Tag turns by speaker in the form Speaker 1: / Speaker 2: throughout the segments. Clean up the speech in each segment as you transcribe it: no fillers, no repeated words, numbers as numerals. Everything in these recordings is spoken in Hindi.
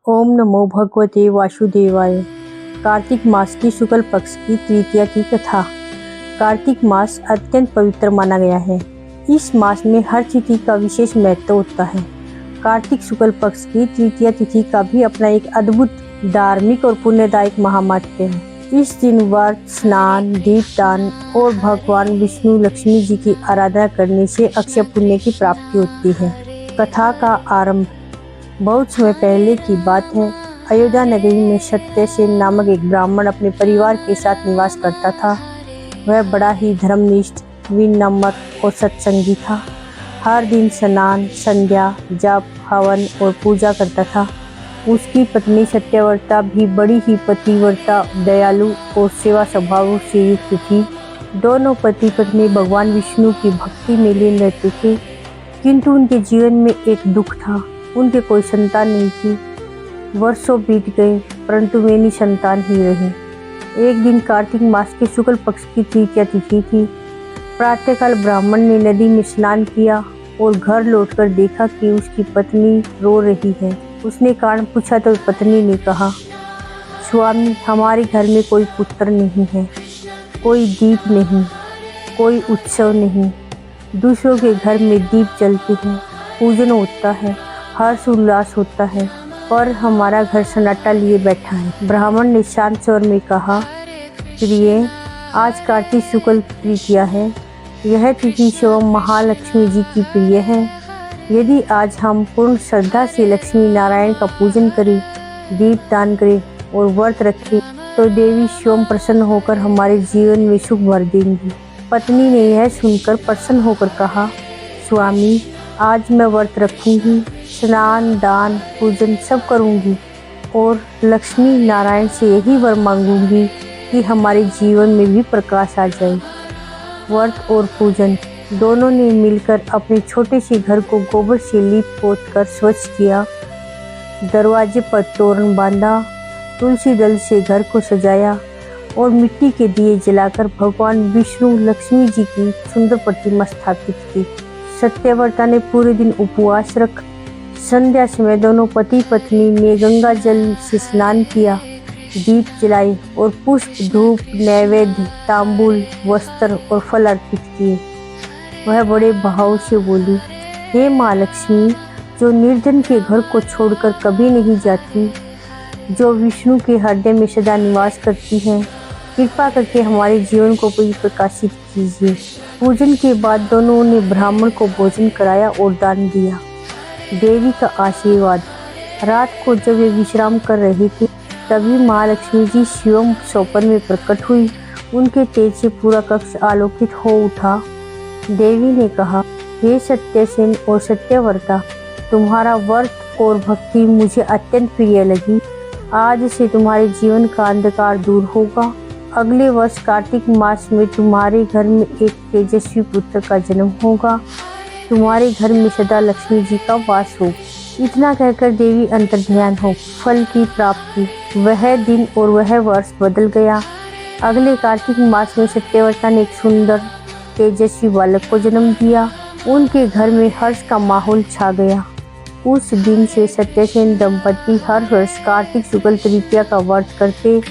Speaker 1: ओम नमो भगवते वासुदेवाय। कार्तिक मास की शुक्ल पक्ष की तृतीया की कथा। कार्तिक मास अत्यंत पवित्र माना गया है। इस मास में हर तिथि का विशेष महत्व होता है। कार्तिक शुक्ल पक्ष की तृतीया तिथि का भी अपना एक अद्भुत धार्मिक और पुण्यदायक महात्म्य है। इस दिन व्रत, स्नान, दीपदान और भगवान विष्णु लक्ष्मी जी की आराधना करने से अक्षय पुण्य की प्राप्ति होती है। कथा का आरंभ बहुत समय पहले की बात है। अयोध्या नगरी में सत्यसेन नामक एक ब्राह्मण अपने परिवार के साथ निवास करता था। वह बड़ा ही धर्मनिष्ठ, विनम्र और सत्संगी था। हर दिन स्नान, संध्या, जप, हवन और पूजा करता था। उसकी पत्नी सत्यव्रता भी बड़ी ही पतिव्रता, दयालु और सेवा स्वभाव से युक्त थी। दोनों पति पत्नी भगवान विष्णु की भक्ति में लीन रहते थे, किंतु उनके जीवन में एक दुख था। उनके कोई संतान नहीं थी। वर्षों बीत गए, परंतु वे निसंतान ही रहे। एक दिन कार्तिक मास के शुक्ल पक्ष की तृतीया तिथि थी। प्रातःकाल ब्राह्मण ने नदी में स्नान किया और घर लौटकर देखा कि उसकी पत्नी रो रही है। उसने कारण पूछा तो पत्नी ने कहा, स्वामी, हमारे घर में कोई पुत्र नहीं है, कोई दीप नहीं, कोई उत्सव नहीं। दूसरों के घर में दीप जलते हैं, पूजन होता है, हर्ष उल्लास होता है, पर हमारा घर सन्नाटा लिए बैठा है। ब्राह्मण ने शांत स्वर में कहा, प्रिय, आज कार्तिक शुक्ल तृतीया है। यह तिथि स्वयं महालक्ष्मी जी की प्रिय है। यदि आज हम पूर्ण श्रद्धा से लक्ष्मी नारायण का पूजन करें, दीप दान करें और व्रत रखें, तो देवी स्वयं प्रसन्न होकर हमारे जीवन में सुख भर देंगी। पत्नी ने यह सुनकर प्रसन्न होकर कहा, स्वामी, आज मैं व्रत रखूंगी, स्नान, दान, पूजन सब करूंगी और लक्ष्मी नारायण से यही वर मांगूंगी कि हमारे जीवन में भी प्रकाश आ जाए। व्रत और पूजन दोनों ने मिलकर अपने छोटे से घर को गोबर से लीप पोत कर स्वच्छ किया। दरवाजे पर तोरण बांधा, तुलसी दल से घर को सजाया और मिट्टी के दिए जलाकर भगवान विष्णु लक्ष्मी जी की सुंदर प्रतिमा स्थापित की। सत्यव्रता ने पूरे दिन उपवास रख संध्या समय दोनों पति पत्नी ने गंगा जल से स्नान किया, दीप जलाए और पुष्प, धूप, नैवेद्य, तांबूल, वस्त्र और फल अर्पित किए। वह बड़े भाव से बोली, हे माँ लक्ष्मी, जो निर्धन के घर को छोड़कर कभी नहीं जाती, जो विष्णु के हृदय में सदा निवास करती है, कृपा करके हमारे जीवन को भी प्रकाशित कीजिए। पूजन के बाद दोनों ने ब्राह्मण को भोजन कराया और दान दिया। देवी का आशीर्वाद। रात को जब वे विश्राम कर रहे थे, तभी महालक्ष्मी जी स्वयं स्वप्न में प्रकट हुई। उनके तेज से पूरा कक्ष आलोकित हो उठा। देवी ने कहा, हे सत्यसेन और सत्यव्रता, तुम्हारा व्रत और भक्ति मुझे अत्यंत प्रिय लगी। आज से तुम्हारे जीवन का अंधकार दूर होगा। अगले वर्ष कार्तिक मास में तुम्हारे घर में एक तेजस्वी पुत्र का जन्म होगा। तुम्हारे घर में सदा लक्ष्मी जी का वास हो। इतना कहकर देवी अंतर्ध्यान हो। फल की प्राप्ति। वह दिन और वह वर्ष बदल गया। अगले कार्तिक मास में सत्यव्रता ने एक सुंदर तेजस्वी बालक को जन्म दिया। उनके घर में हर्ष का माहौल छा गया। उस दिन से सत्यसेन दंपति हर वर्ष कार्तिक शुक्ल तृतीया का व्रत करते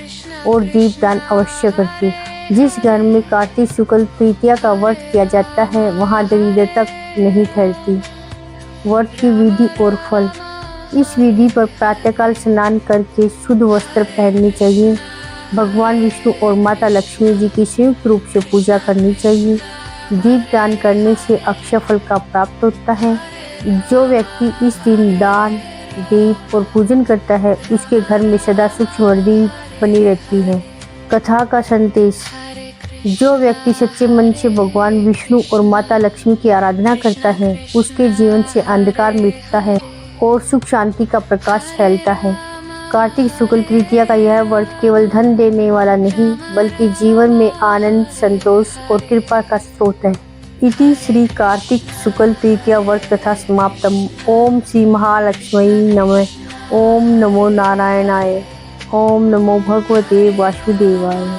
Speaker 1: और दीपदान अवश्य करते। जिस घर में कार्तिक शुक्ल तृतीया का व्रत किया जाता है, वहाँ दरिद्रता नहीं ठहरती। व्रत की विधि और फल। इस विधि पर प्रातःकाल स्नान करके शुद्ध वस्त्र पहनने चाहिए। भगवान विष्णु और माता लक्ष्मी जी की संयुक्त रूप से पूजा करनी चाहिए। दीपदान करने से अक्षय फल का प्राप्त होता है। जो व्यक्ति इस दिन दान, दीप और पूजन करता है, उसके घर में सदा सुख समृद्धि बनी रहती है। कथा का संदेश। जो व्यक्ति सच्चे मन से भगवान विष्णु और माता लक्ष्मी की आराधना करता है, उसके जीवन से अंधकार मिटता है और सुख शांति का प्रकाश फैलता है। कार्तिक शुक्ल तृतीया का यह व्रत केवल धन देने वाला नहीं, बल्कि जीवन में आनंद, संतोष और कृपा का स्रोत है। इति श्री कार्तिक शुक्ल तृतीया व्रत कथा समाप्तम। ओम श्री महालक्ष्मी नमः। ओम नमो नारायणाय। ओम नमो भगवते वासुदेवाय।